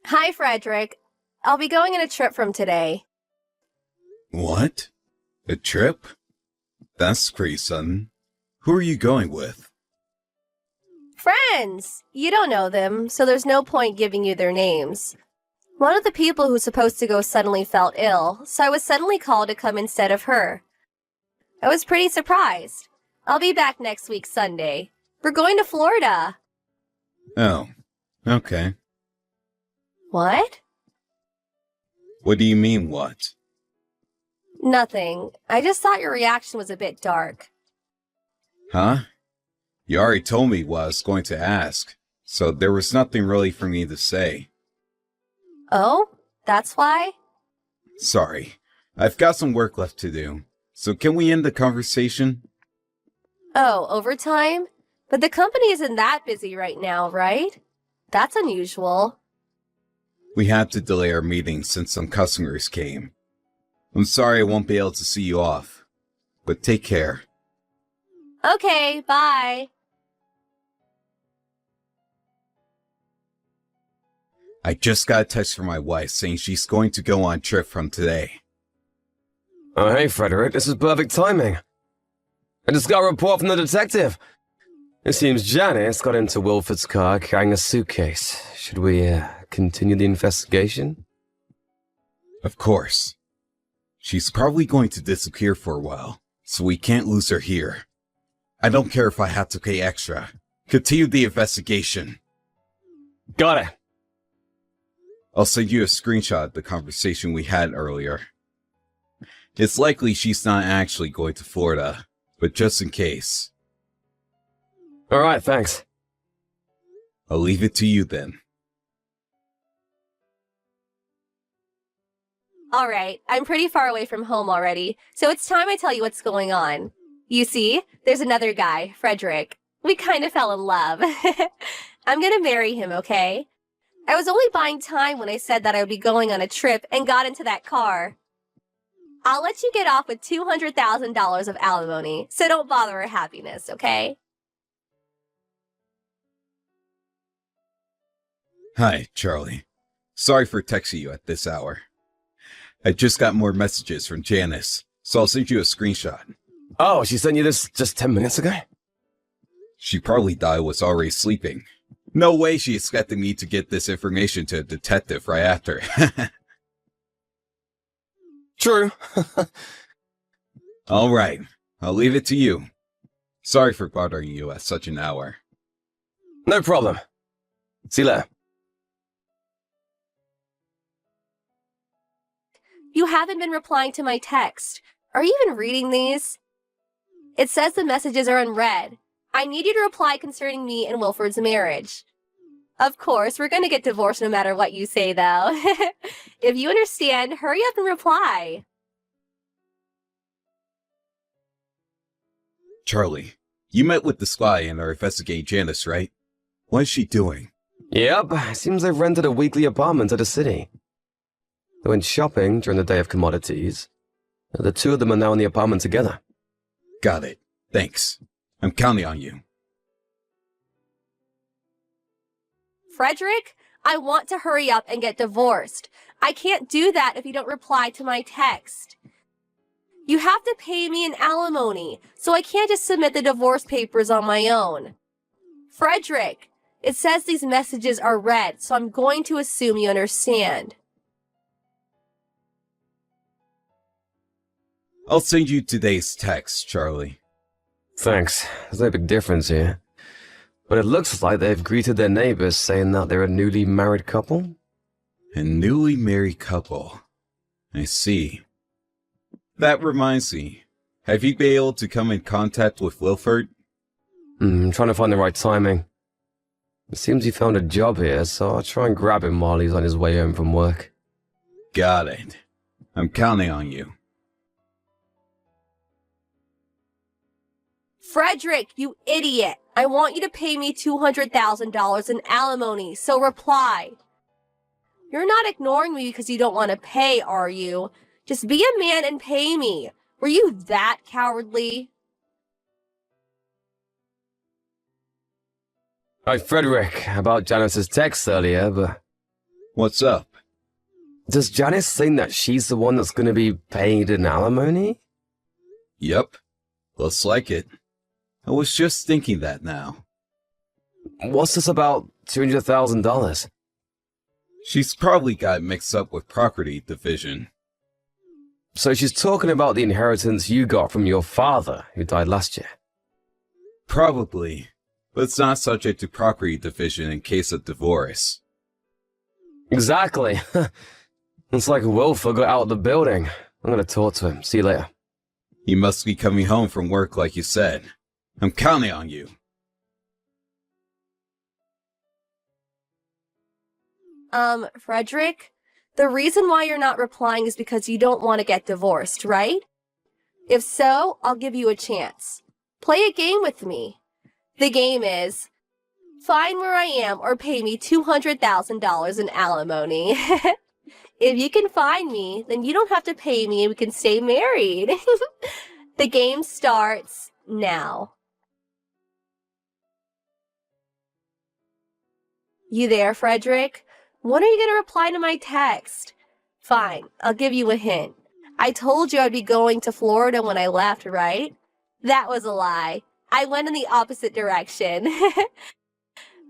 Hi, Frederick. I'll be going on a trip from today. What? A trip? That's pretty sudden. Who are you going with? Friends! You don't know them, so there's no point giving you their names. One of the people who's supposed to go suddenly felt ill, so I was suddenly called to come instead of her. I was pretty surprised. I'll be back next week Sunday. We're going to Florida. Oh, okay. What? What do you mean, what? Nothing. I just thought your reaction was a bit dark. Huh? You already told me what I was going to ask, so there was nothing really for me to say. Oh? That's why? Sorry, I've got some work left to do, so can we end the conversation? Oh, overtime? But the company isn't that busy right now, right? That's unusual. We had to delay our meeting since some customers came. I'm sorry I won't be able to see you off, but take care. Okay, bye. I just got a text from my wife saying she's going to go on a trip from today. Oh, hey, Frederick, this is perfect timing. I just got a report from the detective. It seems Janice got into Wilford's car carrying a suitcase. Should we, continue the investigation? Of course. She's probably going to disappear for a while, so we can't lose her here. I don't care if I have to pay extra. Continue the investigation. Got it. I'll send you a screenshot of the conversation we had earlier. It's likely she's not actually going to Florida, but just in case. Alright, thanks. I'll leave it to you then. Alright, I'm pretty far away from home already, so it's time I tell you what's going on. You see, there's another guy, Frederick. We kind of fell in love. I'm gonna marry him, okay? I was only buying time when I said that I would be going on a trip and got into that car. I'll let you get off with $200,000 of alimony, so don't bother her happiness, okay? Hi, Charlie. Sorry for texting you at this hour. I just got more messages from Janice, so I'll send you a screenshot. Oh, she sent you this just 10 minutes ago? She probably thought I was already sleeping. No way she expected me to get this information to a detective right after. True. Alright, I'll leave it to you. Sorry for bothering you at such an hour. No problem. See you later. You haven't been replying to my text. Are you even reading these? It says the messages are unread. I need you to reply concerning me and Wilford's marriage. Of course, we're gonna get divorced no matter what you say, though. If you understand, hurry up and reply. Charlie, you met with the spy and are investigating Janice, right? What is she doing? Yep, seems they've rented a weekly apartment at the city. They went shopping during the day of commodities. The two of them are now in the apartment together. Got it. Thanks. I'm counting on you. Frederick, I want to hurry up and get divorced. I can't do that if you don't reply to my text. You have to pay me an alimony, so I can't just submit the divorce papers on my own. Frederick, it says these messages are read, so I'm going to assume you understand. I'll send you today's text, Charlie. Thanks. There's no big difference here. But it looks like they've greeted their neighbors saying that they're a newly married couple. A newly married couple. I see. That reminds me. Have you been able to come in contact with Wilford? I'm trying to find the right timing. It seems he found a job here, so I'll try and grab him while he's on his way home from work. Got it. I'm counting on you. Frederick, you idiot! I want you to pay me $200,000 in alimony, so reply. You're not ignoring me because you don't want to pay, are you? Just be a man and pay me. Were you that cowardly? Hi, Frederick. About Janice's text earlier, but What's up? Does Janice think that she's the one that's gonna be paid in alimony? Yep. Looks like it. I was just thinking that now. What's this about $200,000? She's probably got mixed up with property division. So she's talking about the inheritance you got from your father, who died last year. Probably. But it's not subject to property division in case of divorce. Exactly. It's like Wilford got out of the building. I'm gonna talk to him. See you later. He must be coming home from work like you said. I'm counting on you. Frederick, the reason why you're not replying is because you don't want to get divorced, right? If so, I'll give you a chance. Play a game with me. The game is, find where I am or pay me $200,000 in alimony. If you can find me, then you don't have to pay me and we can stay married. The game starts now. You there, Frederick? When are you going to reply to my text? Fine, I'll give you a hint. I told you I'd be going to Florida when I left, right? That was a lie. I went in the opposite direction.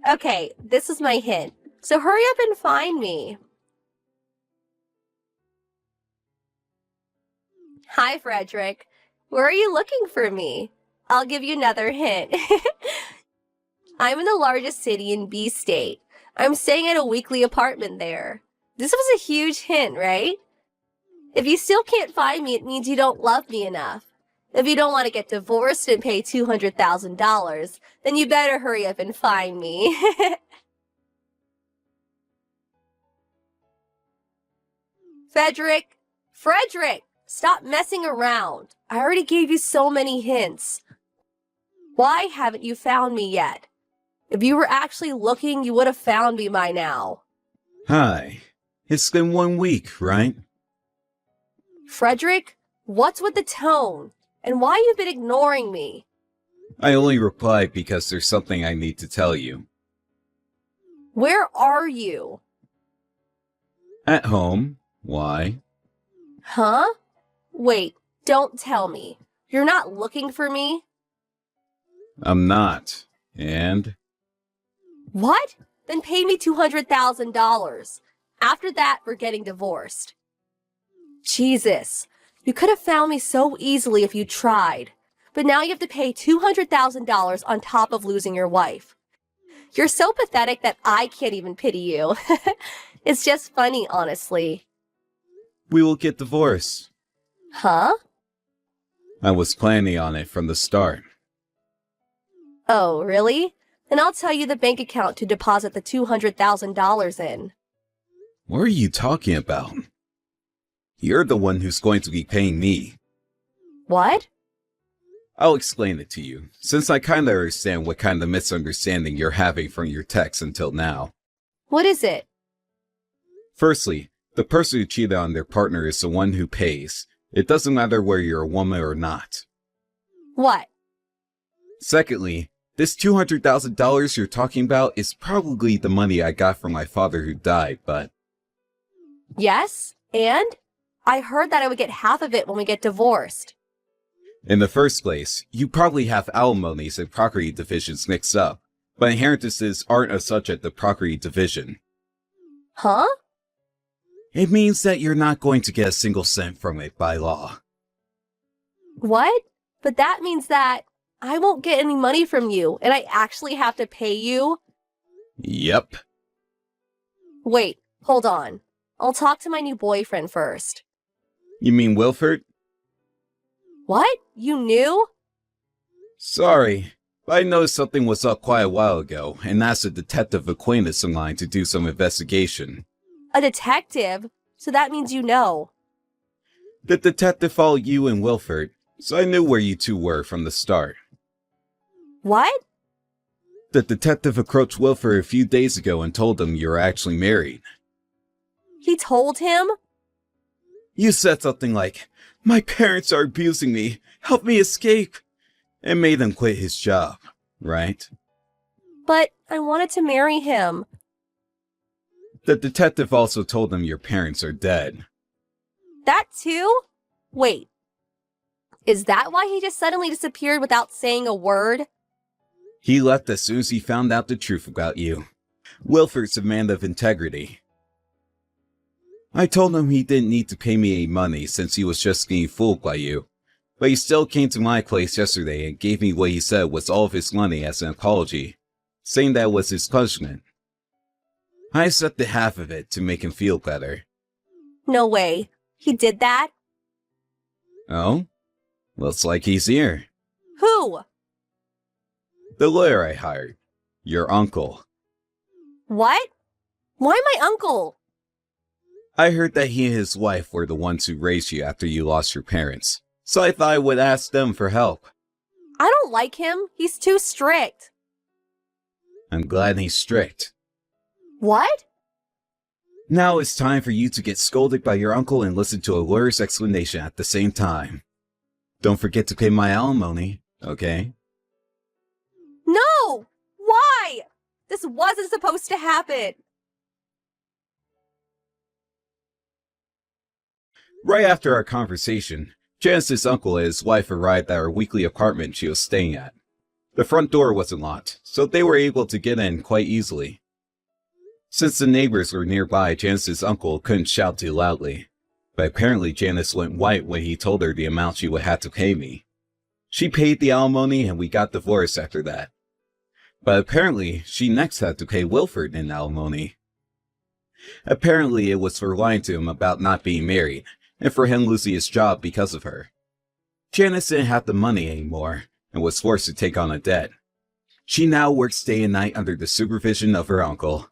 Okay, this is my hint. So hurry up and find me. Hi, Frederick. Where are you looking for me? I'll give you another hint. I'm in the largest city in B State. I'm staying at a weekly apartment there. This was a huge hint, right? If you still can't find me, it means you don't love me enough. If you don't want to get divorced and pay $200,000, then you better hurry up and find me. Frederick! Frederick! Stop messing around. I already gave you so many hints. Why haven't you found me yet? If you were actually looking, you would have found me by now. Hi. It's been 1 week, right? Frederick, what's with the tone? And why you've been ignoring me? I only replied because there's something I need to tell you. Where are you? At home. Why? Huh? Wait, don't tell me. You're not looking for me? I'm not. And? What? Then pay me $200,000. After that, we're getting divorced. Jesus, you could have found me so easily if you tried. But now you have to pay $200,000 on top of losing your wife. You're so pathetic that I can't even pity you. It's just funny, honestly. We will get divorced. Huh? I was planning on it from the start. Oh, really? Then I'll tell you the bank account to deposit the $200,000 in. What are you talking about? You're the one who's going to be paying me. What? I'll explain it to you, since I kinda understand what kind of misunderstanding you're having from your text until now. What is it? Firstly, the person who cheated on their partner is the one who pays. It doesn't matter whether you're a woman or not. What? Secondly, this $200,000 you're talking about is probably the money I got from my father who died, but... Yes? And? I heard that I would get half of it when we get divorced. In the first place, you probably have alimonies and property divisions mixed up, but inheritances aren't a subject of property division. Huh? It means that you're not going to get a single cent from it by law. What? But that means that I won't get any money from you, and I actually have to pay you? Yep. Wait, hold on. I'll talk to my new boyfriend first. You mean Wilford? What? You knew? Sorry, but I noticed something was up quite a while ago, and asked a detective acquaintance of mine to do some investigation. A detective? So that means you know. The detective followed you and Wilford, so I knew where you two were from the start. What? The detective approached Wilford a few days ago and told him you were actually married. He told him? You said something like, "My parents are abusing me, help me escape," and made him quit his job, right? But I wanted to marry him. The detective also told him your parents are dead. That too? Wait. Is that why he just suddenly disappeared without saying a word? He left as soon as he found out the truth about you. Wilford's a man of integrity. I told him he didn't need to pay me any money since he was just getting fooled by you. But he still came to my place yesterday and gave me what he said was all of his money as an apology, saying that was his punishment. I accepted half of it to make him feel better. No way. He did that? Oh? Looks like he's here. Who? The lawyer I hired. Your uncle. What? Why my uncle? I heard that he and his wife were the ones who raised you after you lost your parents, so I thought I would ask them for help. I don't like him. He's too strict. I'm glad he's strict. What? Now it's time for you to get scolded by your uncle and listen to a lawyer's explanation at the same time. Don't forget to pay my alimony, okay? No! Why? This wasn't supposed to happen. Right after our conversation, Janice's uncle and his wife arrived at our weekly apartment she was staying at. The front door wasn't locked, so they were able to get in quite easily. Since the neighbors were nearby, Janice's uncle couldn't shout too loudly, but apparently Janice went white when he told her the amount she would have to pay me. She paid the alimony and we got divorced after that. But apparently, she next had to pay Wilford in alimony. Apparently, it was for lying to him about not being married, and for him losing his job because of her. Janice didn't have the money anymore, and was forced to take on a debt. She now works day and night under the supervision of her uncle.